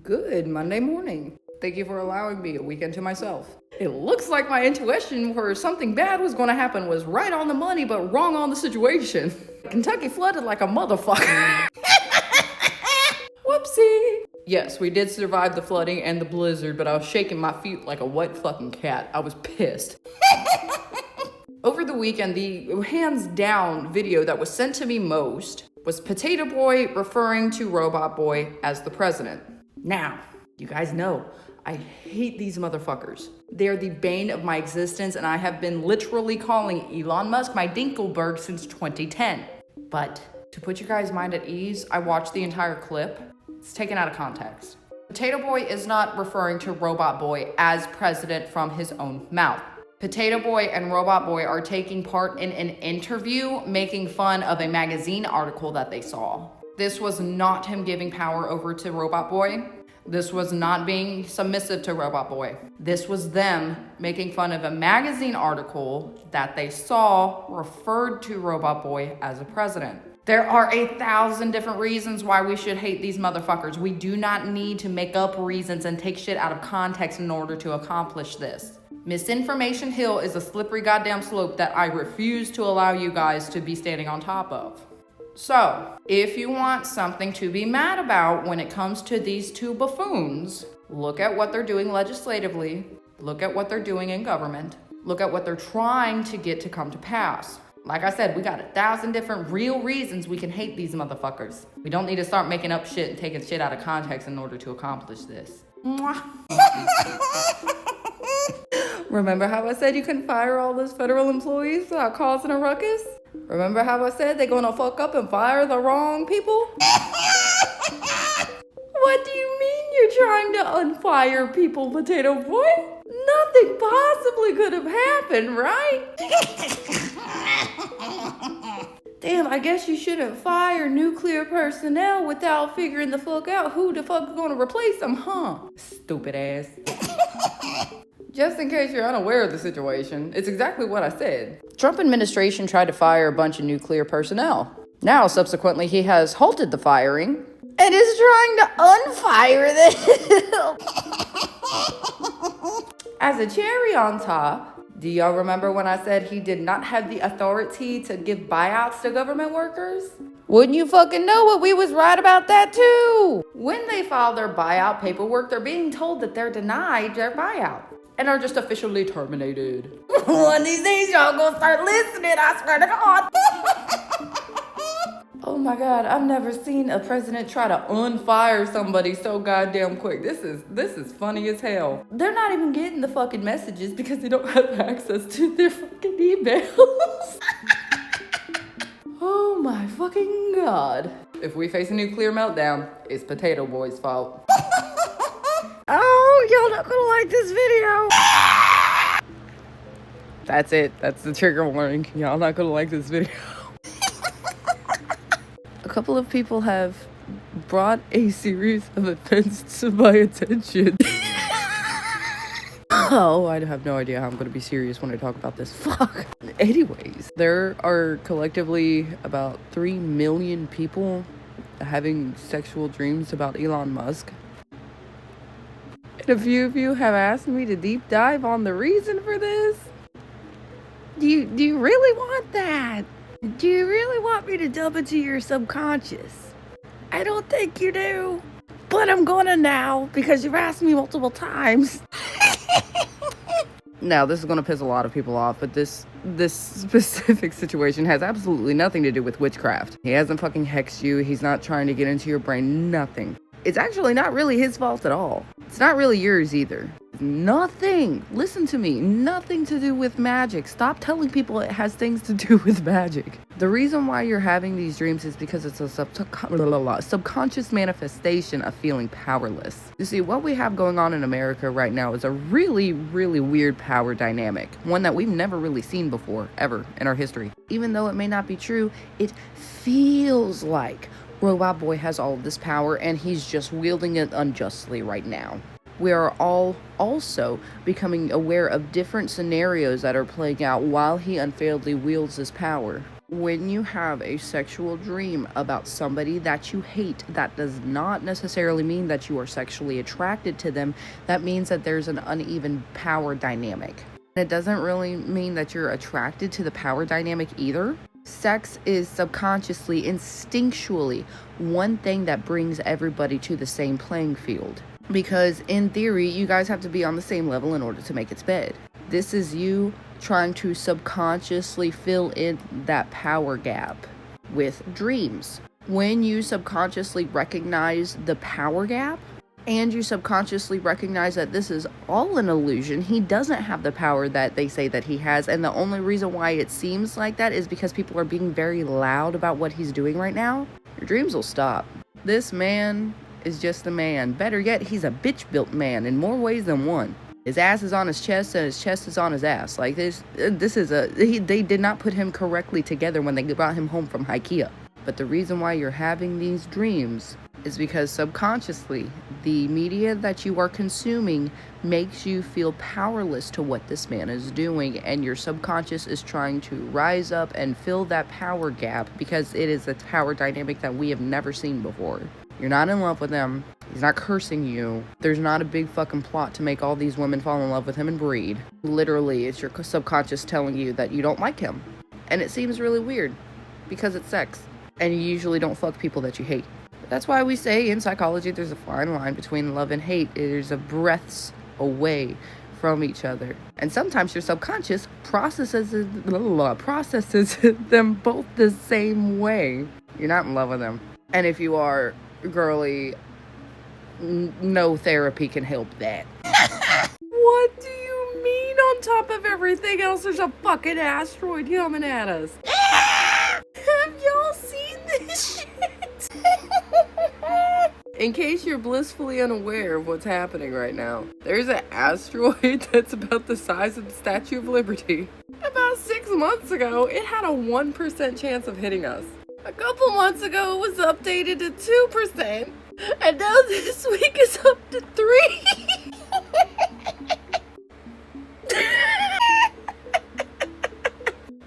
Good Monday morning. Thank you for allowing me a weekend to myself. It looks like my intuition where something bad was going to happen was right on the money, but wrong on the situation. Kentucky flooded like a motherfucker. Whoopsie. Yes, we did survive the flooding and the blizzard, but I was shaking my feet like a wet fucking cat. I was pissed. Over the weekend, the hands down video that was sent to me most was Potato Boy referring to Robot Boy as the president. Now, you guys know, I hate these motherfuckers. They're the bane of my existence, and I have been literally calling Elon Musk my Dinkelberg since 2010. But to put you guys' mind at ease, I watched the entire clip. It's taken out of context. Potato Boy is not referring to Robot Boy as president from his own mouth. Potato Boy and Robot Boy are taking part in an interview making fun of a magazine article that they saw. This was not him giving power over to Robot Boy. This was not being submissive to Robot Boy. This was them making fun of a magazine article that they saw referred to Robot Boy as a president. There are 1,000 different reasons why we should hate these motherfuckers. We do not need to make up reasons and take shit out of context in order to accomplish this. Misinformation Hill is a slippery goddamn slope that I refuse to allow you guys to be standing on top of. So, if you want something to be mad about when it comes to these two buffoons, look at what they're doing legislatively, look at what they're doing in government, look at what they're trying to get to come to pass. Like I said, we got 1,000 different real reasons we can hate these motherfuckers. We don't need to start making up shit and taking shit out of context in order to accomplish this. Remember how I said you couldn't fire all those federal employees without causing a ruckus? Remember how I said they're gonna fuck up and fire the wrong people? What do you mean you're trying to unfire people, Potato Boy? Nothing possibly could have happened, right? Damn, I guess you shouldn't fire nuclear personnel without figuring the fuck out who the fuck is gonna replace them, huh? Stupid ass. Just in case you're unaware of the situation, it's exactly what I said. Trump administration tried to fire a bunch of nuclear personnel. Now, subsequently, he has halted the firing and is trying to unfire them. As a cherry on top, do y'all remember when I said he did not have the authority to give buyouts to government workers? Wouldn't you fucking know it? We was right about that too. When they file their buyout paperwork, they're being told that they're denied their buyout and are just officially terminated. One of these days, y'all gonna start listening, I swear to God. Oh my God, I've never seen a president try to unfire somebody so goddamn quick. This is funny as hell. They're not even getting the fucking messages because they don't have access to their fucking emails. Oh my fucking God. If we face a nuclear meltdown, it's Potato Boy's fault. Oh, y'all not gonna like this video. That's it. That's the trigger warning. Y'all not gonna like this video. A couple of people have brought a series of events to my attention. Oh, I have no idea how I'm gonna be serious when I talk about this. Fuck. Anyways, there are collectively about 3 million people having sexual dreams about Elon Musk. A few of you have asked me to deep dive on the reason for this. Do you really want that? Do you really want me to delve into your subconscious? I don't think you do. But I'm gonna now because you've asked me multiple times. Now, this is gonna piss a lot of people off, but this specific situation has absolutely nothing to do with witchcraft. He hasn't fucking hexed you. He's not trying to get into your brain. Nothing. It's actually not really his fault at all. It's not really yours either. Nothing. Listen to me. Nothing to do with magic. Stop telling people it has things to do with magic. The reason why you're having these dreams is because it's a subconscious manifestation of feeling powerless. You see, what we have going on in America right now is a really, really weird power dynamic. One that we've never really seen before, ever, in our history. Even though it may not be true, it feels like Robot Boy has all of this power and he's just wielding it unjustly right now. We are all also becoming aware of different scenarios that are playing out while he unfairly wields his power. When you have a sexual dream about somebody that you hate, that does not necessarily mean that you are sexually attracted to them. That means that there's an uneven power dynamic. It doesn't really mean that you're attracted to the power dynamic either. Sex is subconsciously, instinctually, one thing that brings everybody to the same playing field. Because in theory, you guys have to be on the same level in order to make its bed. This is you trying to subconsciously fill in that power gap with dreams. When you subconsciously recognize the power gap, and you subconsciously recognize that this is all an illusion, he doesn't have the power that they say that he has, and the only reason why it seems like that is because people are being very loud about what he's doing right now, your dreams will stop. This man is just a man. Better yet, he's a bitch-built man in more ways than one. His ass is on his chest and his chest is on his ass. Like they did not put him correctly together when they brought him home from IKEA. But the reason why you're having these dreams is because subconsciously, the media that you are consuming makes you feel powerless to what this man is doing, and your subconscious is trying to rise up and fill that power gap because it is a power dynamic that we have never seen before. You're not in love with him. He's not cursing you. There's not a big fucking plot to make all these women fall in love with him and breed. Literally, it's your subconscious telling you that you don't like him. And it seems really weird because it's sex. And you usually don't fuck people that you hate. That's why we say in psychology there's a fine line between love and hate. There's a breaths away from each other. And sometimes your subconscious processes them both the same way. You're not in love with them. And if you are, girly, no therapy can help that. What do you mean on top of everything else there's a fucking asteroid coming at us? Have y'all seen this shit? In case you're blissfully unaware of what's happening right now, there's an asteroid that's about the size of the Statue of Liberty. About 6 months ago, it had a 1% chance of hitting us. A couple months ago, it was updated to 2%, and now this week it's up to 3%.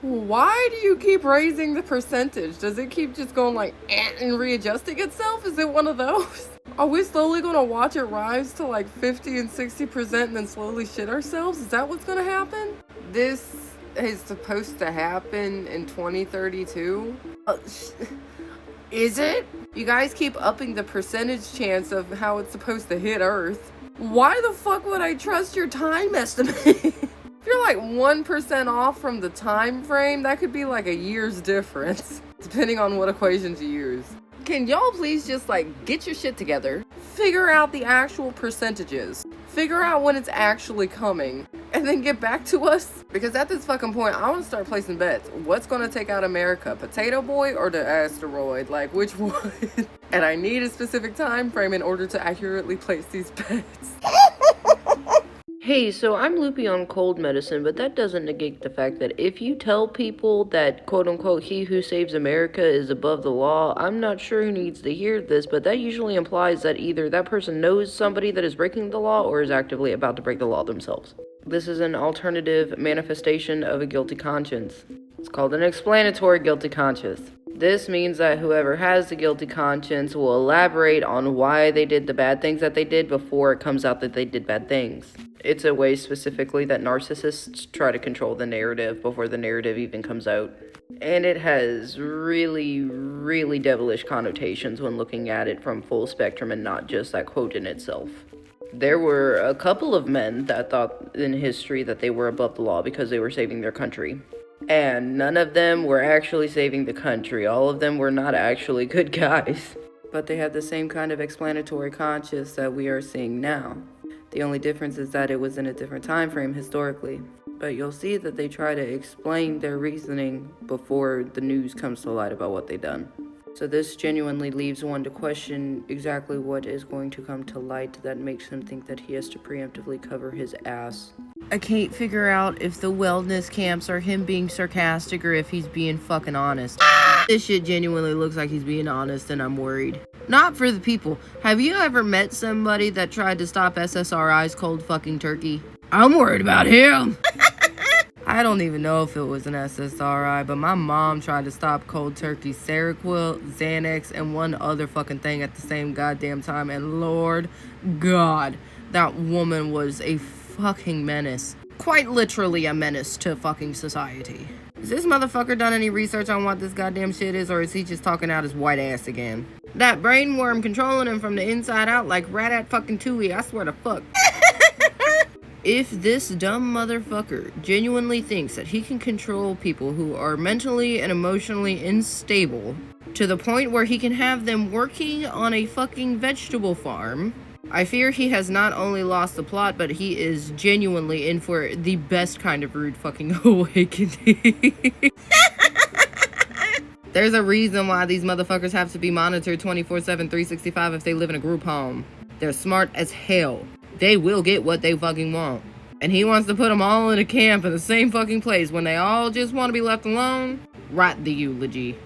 Why do you keep raising the percentage? Does it keep just going like and readjusting itself? Is it one of those? Are we slowly going to watch it rise to like 50 and 60% and then slowly shit ourselves? Is that what's going to happen? This is supposed to happen in 2032? Is it? You guys keep upping the percentage chance of how it's supposed to hit Earth. Why the fuck would I trust your time estimate? If you're like 1% off from the time frame, that could be like a year's difference, depending on what equations you use. Can y'all please just like get your shit together, figure out the actual percentages, figure out when it's actually coming, and then get back to us? Because at this fucking point, I want to start placing bets. What's going to take out America? Potato Boy or the asteroid? Like, which one? And I need a specific time frame in order to accurately place these bets. Hey, so I'm loopy on cold medicine, but that doesn't negate the fact that if you tell people that, quote-unquote, he who saves America is above the law, I'm not sure who needs to hear this, but that usually implies that either that person knows somebody that is breaking the law or is actively about to break the law themselves. This is an alternative manifestation of a guilty conscience. It's called an explanatory guilty conscience. This means that whoever has the guilty conscience will elaborate on why they did the bad things that they did before it comes out that they did bad things. It's a way specifically that narcissists try to control the narrative before the narrative even comes out. And it has really, really devilish connotations when looking at it from full spectrum and not just that quote in itself. There were a couple of men that thought in history that they were above the law because they were saving their country. And none of them were actually saving the country. All of them were not actually good guys. But they had the same kind of explanatory conscience that we are seeing now. The only difference is that it was in a different time frame historically. But you'll see that they try to explain their reasoning before the news comes to light about what they've done. So this genuinely leaves one to question exactly what is going to come to light that makes him think that he has to preemptively cover his ass. I can't figure out if the wellness camps are him being sarcastic or if he's being fucking honest. This shit genuinely looks like he's being honest and I'm worried. Not for the people. Have you ever met somebody that tried to stop SSRI's cold fucking turkey? I'm worried about him. I don't even know if it was an SSRI, but my mom tried to stop cold turkey Seroquel, Xanax, and one other fucking thing at the same goddamn time. And Lord God, that woman was a fucking menace. Quite literally a menace to fucking society. Has this motherfucker done any research on what this goddamn shit is, or is he just talking out his white ass again? That brain worm controlling him from the inside out like rat at fucking Tui, I swear to fuck. If this dumb motherfucker genuinely thinks that he can control people who are mentally and emotionally unstable to the point where he can have them working on a fucking vegetable farm, I fear he has not only lost the plot, but he is genuinely in for the best kind of rude fucking awakening. There's a reason why these motherfuckers have to be monitored 24/7, 365 if they live in a group home. They're smart as hell. They will get what they fucking want. And he wants to put them all in a camp in the same fucking place when they all just want to be left alone? Write the eulogy.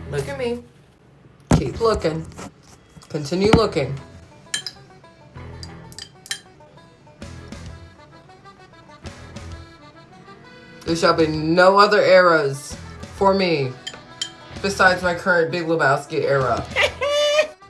Look at me. Keep looking. Continue looking. There shall be no other eras for me besides my current Big Lebowski era.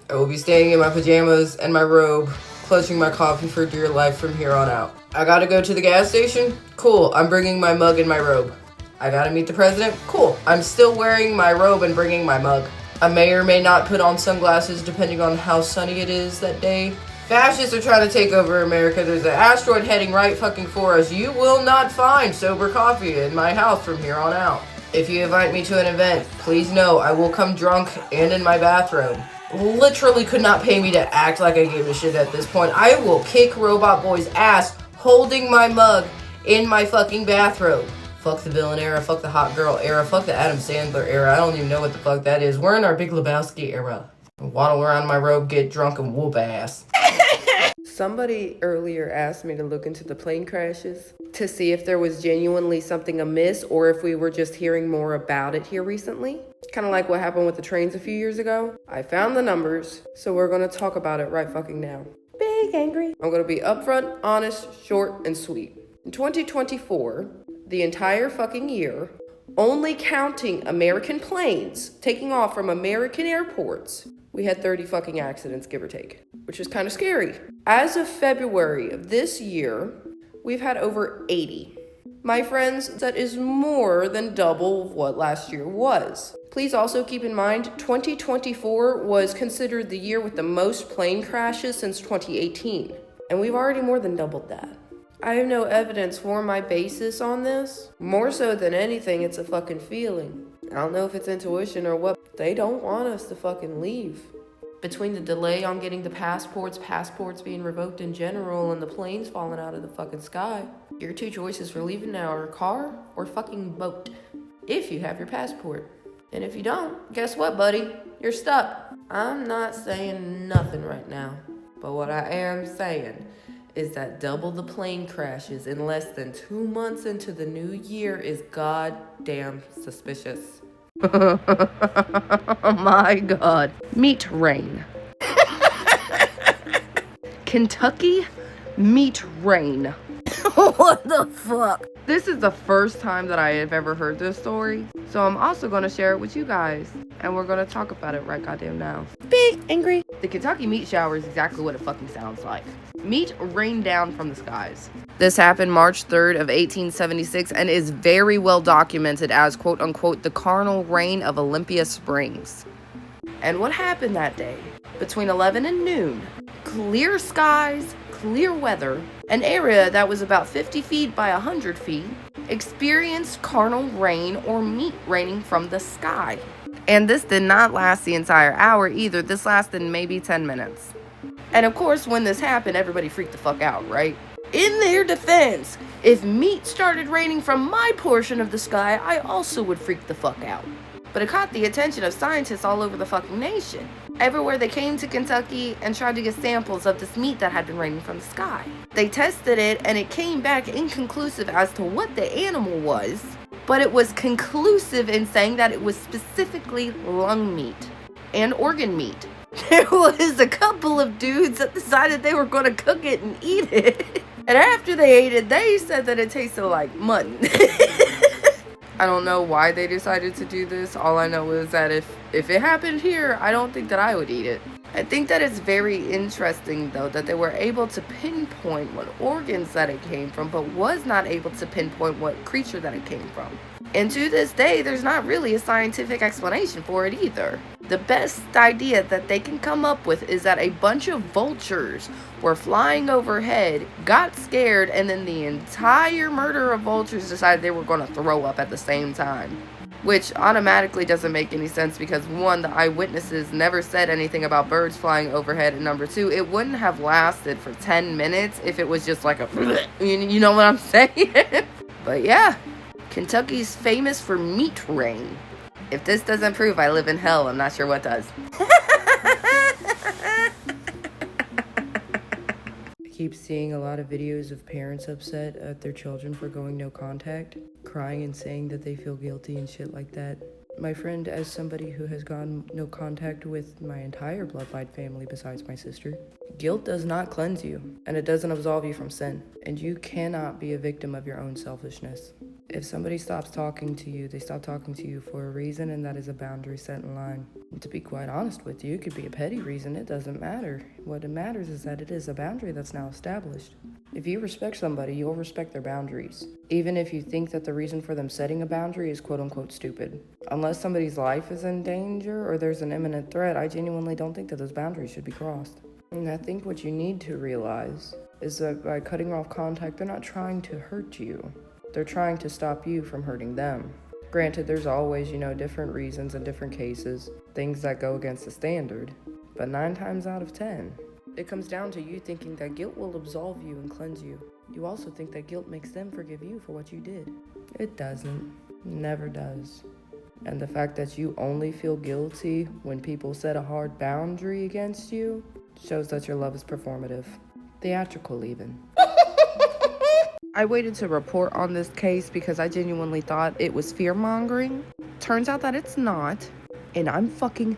I will be staying in my pajamas and my robe, clutching my coffee for dear life from here on out. I gotta go to the gas station? Cool, I'm bringing my mug and my robe. I gotta meet the president? Cool, I'm still wearing my robe and bringing my mug. I may or may not put on sunglasses depending on how sunny it is that day. Fascists are trying to take over America. There's an asteroid heading right fucking for us. You will not find sober coffee in my house from here on out. If you invite me to an event, please know I will come drunk and in my bathrobe. Literally could not pay me to act like I gave a shit at this point. I will kick Robot Boy's ass holding my mug in my fucking bathrobe. Fuck the villain era, fuck the hot girl era, fuck the Adam Sandler era. I don't even know what the fuck that is. We're in our Big Lebowski era. Waddle around my robe, get drunk, and whoop ass. Somebody earlier asked me to look into the plane crashes to see if there was genuinely something amiss or if we were just hearing more about it here recently. Kind of like what happened with the trains a few years ago. I found the numbers, so we're going to talk about it right fucking now. Big angry. I'm going to be upfront, honest, short, and sweet. In 2024, the entire fucking year, only counting American planes taking off from American airports, we had 30 fucking accidents, give or take, which is kind of scary. As of February of this year, we've had over 80. My friends, that is more than double what last year was. Please also keep in mind, 2024 was considered the year with the most plane crashes since 2018, and we've already more than doubled that. I have no evidence for my basis on this. More so than anything, it's a fucking feeling. I don't know if it's intuition or what. They don't want us to fucking leave. Between the delay on getting the passports being revoked in general, and the planes falling out of the fucking sky, your two choices for leaving now are car or fucking boat, if you have your passport. And if you don't, guess what, buddy? You're stuck. I'm not saying nothing right now, but what I am saying is that double the plane crashes in less than 2 months into the new year is goddamn suspicious. Oh my god. Meat rain. Kentucky meat rain. What the fuck? This is the first time that I have ever heard this story, so I'm also going to share it with you guys, and we're going to talk about it right goddamn now. Big angry. The Kentucky meat shower is exactly what it fucking sounds like. Meat rained down from the skies. This happened March 3rd of 1876 and is very well documented as quote-unquote the carnal rain of Olympia Springs. And what happened that day? Between 11 and noon, clear skies, clear weather, an area that was about 50 feet by 100 feet, experienced carnal rain or meat raining from the sky. And this did not last the entire hour either. This lasted maybe 10 minutes. And of course, when this happened, everybody freaked the fuck out, right? In their defense, if meat started raining from my portion of the sky, I also would freak the fuck out. But it caught the attention of scientists all over the fucking nation. Everywhere they came to Kentucky and tried to get samples of this meat that had been raining from the sky. They tested it and it came back inconclusive as to what the animal was, but it was conclusive in saying that it was specifically lung meat and organ meat. There was a couple of dudes that decided they were going to cook it and eat it. And after they ate it, they said that it tasted like mutton. I don't know why they decided to do this. All I know is that if it happened here, I don't think that I would eat it. I think that it's very interesting, though, that they were able to pinpoint what organs that it came from, but was not able to pinpoint what creature that it came from. And to this day, there's not really a scientific explanation for it either. The best idea that they can come up with is that a bunch of vultures were flying overhead, got scared, and then the entire murder of vultures decided they were going to throw up at the same time. Which automatically doesn't make any sense because, one, the eyewitnesses never said anything about birds flying overhead, and number two, it wouldn't have lasted for 10 minutes if it was just like a you know what I'm saying? But yeah, Kentucky's famous for meat rain. If this doesn't prove I live in hell, I'm not sure what does. I keep seeing a lot of videos of parents upset at their children for going no contact, crying and saying that they feel guilty and shit like that. My friend, as somebody who has gone no contact with my entire bloodline family besides my sister, guilt does not cleanse you, and it doesn't absolve you from sin, and you cannot be a victim of your own selfishness. If somebody stops talking to you, they stop talking to you for a reason, and that is a boundary set in line. And to be quite honest with you, it could be a petty reason, it doesn't matter. What it matters is that it is a boundary that's now established. If you respect somebody, you'll respect their boundaries, even if you think that the reason for them setting a boundary is quote-unquote stupid. Unless somebody's life is in danger or there's an imminent threat, I genuinely don't think that those boundaries should be crossed. And I think what you need to realize is that by cutting off contact, they're not trying to hurt you. They're trying to stop you from hurting them. Granted, there's always, different reasons in different cases, things that go against the standard, but 9 times out of 10, it comes down to you thinking that guilt will absolve you and cleanse you. You also think that guilt makes them forgive you for what you did. It doesn't. Never does. And the fact that you only feel guilty when people set a hard boundary against you shows that your love is performative. Theatrical, even. I waited to report on this case because I genuinely thought it was fear-mongering. Turns out that it's not, and I'm fucking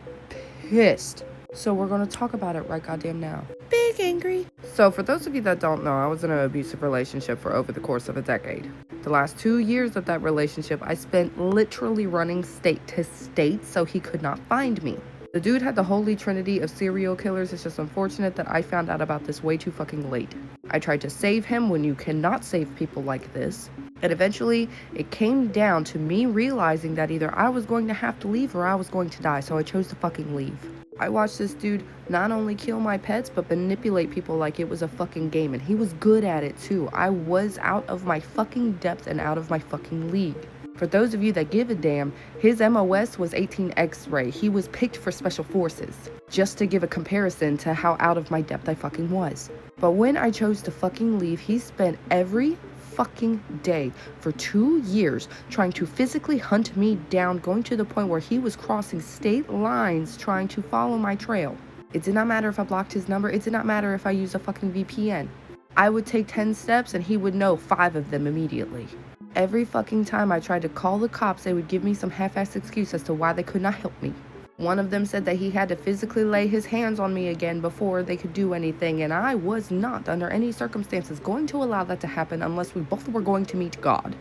pissed. So we're gonna talk about it right goddamn now. Big angry. So for those of you that don't know, I was in an abusive relationship for over the course of a decade. The last 2 years of that relationship, I spent literally running state to state so he could not find me. The dude had the holy trinity of serial killers. It's just unfortunate that I found out about this way too fucking late. I tried to save him when you cannot save people like this. And eventually, it came down to me realizing that either I was going to have to leave or I was going to die, so I chose to fucking leave. I watched this dude not only kill my pets, but manipulate people like it was a fucking game, and he was good at it too. I was out of my fucking depth and out of my fucking league. For those of you that give a damn, his MOS was 18 X-ray. He was picked for special forces, just to give a comparison to how out of my depth I fucking was. But when I chose to fucking leave, he spent every fucking day for 2 years trying to physically hunt me down, going to the point where he was crossing state lines trying to follow my trail. It did not matter if I blocked his number. It did not matter if I used a fucking VPN. I would take 10 steps and he would know 5 of them immediately. Every fucking time I tried to call the cops, they would give me some half-assed excuse as to why they could not help me. One of them said that he had to physically lay his hands on me again before they could do anything, and I was not, under any circumstances, going to allow that to happen unless we both were going to meet God.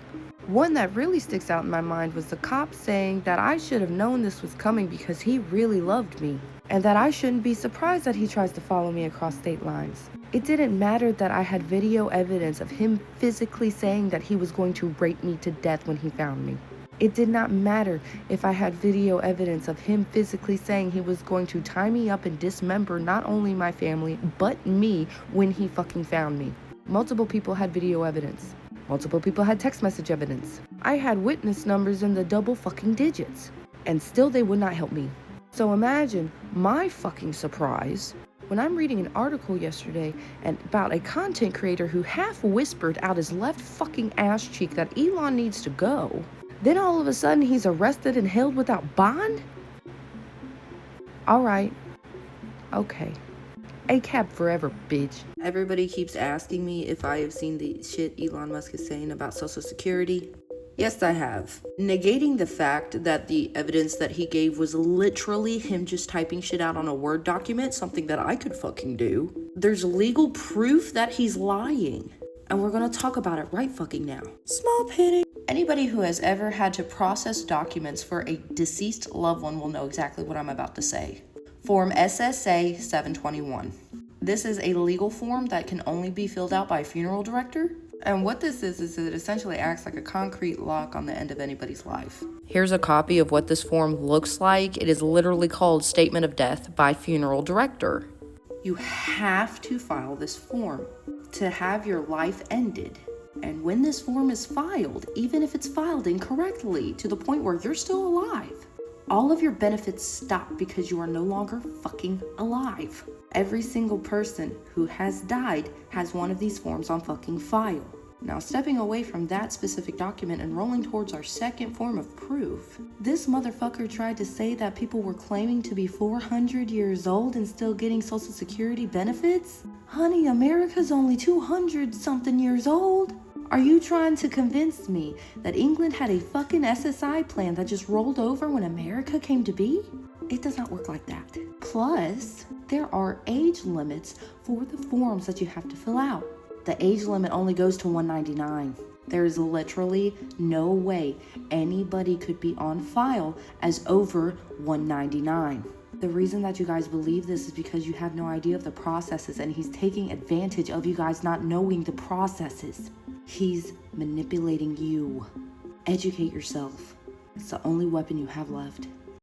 One that really sticks out in my mind was the cop saying that I should have known this was coming because he really loved me, and that I shouldn't be surprised that he tries to follow me across state lines. It didn't matter that I had video evidence of him physically saying that he was going to rape me to death when he found me. It did not matter if I had video evidence of him physically saying he was going to tie me up and dismember not only my family, but me when he fucking found me. Multiple people had video evidence. Multiple people had text message evidence. I had witness numbers in the double fucking digits. And still they would not help me. So imagine my fucking surprise when I'm reading an article yesterday about a content creator who half whispered out his left fucking ass cheek that Elon needs to go. Then all of a sudden he's arrested and held without bond? Alright. Okay. ACAB forever, bitch. Everybody keeps asking me if I have seen the shit Elon Musk is saying about Social Security. Yes, I have. Negating the fact that the evidence that he gave was literally him just typing shit out on a Word document, something that I could fucking do. There's legal proof that he's lying. And we're gonna talk about it right fucking now. Small pity. Anybody who has ever had to process documents for a deceased loved one will know exactly what I'm about to say. Form SSA 721. This is a legal form that can only be filled out by a funeral director. And what this is it essentially acts like a concrete lock on the end of anybody's life. Here's a copy of what this form looks like. It is literally called Statement of Death by Funeral Director. You have to file this form to have your life ended. And when this form is filed, even if it's filed incorrectly to the point where you're still alive, all of your benefits stop because you are no longer fucking alive. Every single person who has died has one of these forms on fucking file. Now, stepping away from that specific document and rolling towards our second form of proof, this motherfucker tried to say that people were claiming to be 400 years old and still getting Social Security benefits? Honey, America's only 200-something years old. Are you trying to convince me that England had a fucking SSI plan that just rolled over when America came to be? It does not work like that. Plus, there are age limits for the forms that you have to fill out. The age limit only goes to 199. There is literally no way anybody could be on file as over 199. The reason that you guys believe this is because you have no idea of the processes, and he's taking advantage of you guys not knowing the processes. He's manipulating you. Educate yourself. It's the only weapon you have left.